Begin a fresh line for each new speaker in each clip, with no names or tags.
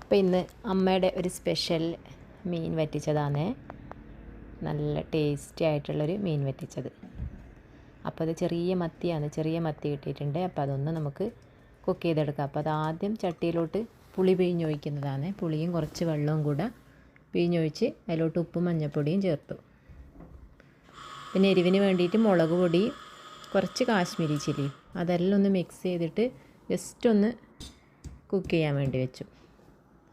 അപ്പോൾ ഇന്ന് അമ്മയുടെ ഒരു സ്പെഷ്യൽ മീൻ വറ്റിച്ചതാണ്. നല്ല ടേസ്റ്റി ആയിട്ടുള്ളൊരു മീൻ വറ്റിച്ചത്. അപ്പോൾ അത് ചെറിയ മത്തി കിട്ടിയിട്ടുണ്ട്. അപ്പോൾ അതൊന്ന് നമുക്ക് കുക്ക് ചെയ്തെടുക്കാം. അപ്പോൾ അത് ആദ്യം ചട്ടിയിലോട്ട് പുളി പിഴിഞ്ഞൊഴിക്കുന്നതാണ്. പുളിയും കുറച്ച് വെള്ളവും കൂടെ പിഴിഞ്ഞൊഴിച്ച് അതിലോട്ട് ഉപ്പും മഞ്ഞൾപ്പൊടിയും ചേർത്തു. പിന്നെ എരിവിന് വേണ്ടിയിട്ട് മുളക് പൊടി, കുറച്ച് കാശ്മീരി ചില്ലി, അതെല്ലാം ഒന്ന് മിക്സ് ചെയ്തിട്ട് ജസ്റ്റ് ഒന്ന് കുക്ക് ചെയ്യാൻ വേണ്ടി വെച്ചു.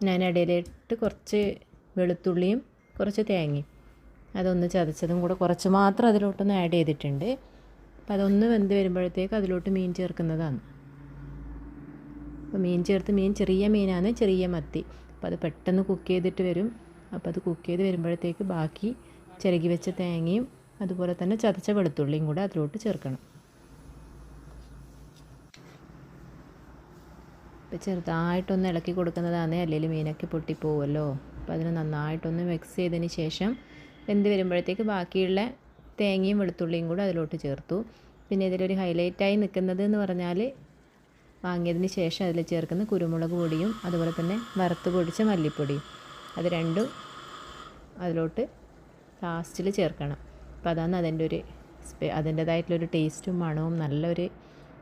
ഞാൻ ഇടയിലിട്ട് കുറച്ച് വെളുത്തുള്ളിയും കുറച്ച് തേങ്ങയും അതൊന്ന് ചതച്ചതും കൂടെ കുറച്ച് മാത്രം അതിലോട്ടൊന്ന് ആഡ് ചെയ്തിട്ടുണ്ട്. അപ്പോൾ അതൊന്ന് വെന്ത് വരുമ്പോഴത്തേക്ക് അതിലോട്ട് മീൻ ചേർക്കുന്നതാണ്. അപ്പോൾ മീൻ ചെറിയ മീനാണ്, ചെറിയ മത്തി. അപ്പോൾ അത് പെട്ടെന്ന് കുക്ക് ചെയ്തിട്ട് വരും. അപ്പോൾ അത് കുക്ക് ചെയ്ത് വരുമ്പോഴത്തേക്ക് ബാക്കി ചിരകി വെച്ച തേങ്ങയും അതുപോലെ തന്നെ ചതച്ച വെളുത്തുള്ളിയും കൂടെ അതിലോട്ട് ചേർക്കണം. അപ്പോൾ ചെറുതായിട്ടൊന്ന് ഇളക്കി കൊടുക്കുന്നതാണ്, അല്ലെങ്കിൽ മീനൊക്കെ പൊട്ടിപ്പോവുമല്ലോ. അപ്പോൾ അതിന് നന്നായിട്ടൊന്ന് മിക്സ് ചെയ്തതിന് ശേഷം വെന്ത് വരുമ്പോഴത്തേക്ക് ബാക്കിയുള്ള തേങ്ങയും വെളുത്തുള്ളിയും കൂടെ അതിലോട്ട് ചേർത്തു. പിന്നെ ഇതിലൊരു ഹൈലൈറ്റായി നിൽക്കുന്നത് എന്ന് പറഞ്ഞാൽ വാങ്ങിയതിന് ശേഷം അതിൽ ചേർക്കുന്ന കുരുമുളക് പൊടിയും അതുപോലെ തന്നെ വറുത്ത് പൊടിച്ച മല്ലിപ്പൊടിയും, അത് രണ്ടും അതിലോട്ട് ലാസ്റ്റിൽ ചേർക്കണം. അപ്പോൾ അതാണ് അതിൻ്റേതായിട്ടുള്ളൊരു ടേസ്റ്റും മണവും നല്ലൊരു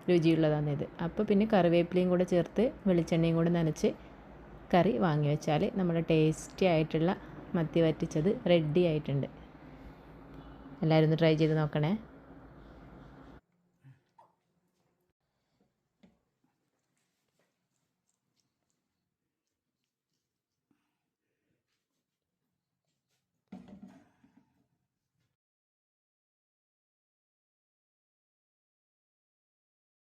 രുചിയുള്ളതാണിത്. അപ്പോൾ പിന്നെ കറിവേപ്പിലയും കൂടെ ചേർത്ത് വെളിച്ചെണ്ണയും കൂടെ നനച്ച് കറി വാങ്ങി വെച്ചാൽ നമ്മുടെ ടേസ്റ്റി ആയിട്ടുള്ള മത്തി വറ്റിച്ചത് റെഡി ആയിട്ടുണ്ട്. എല്ലാവരും ഒന്ന് ട്രൈ ചെയ്ത് നോക്കണേ.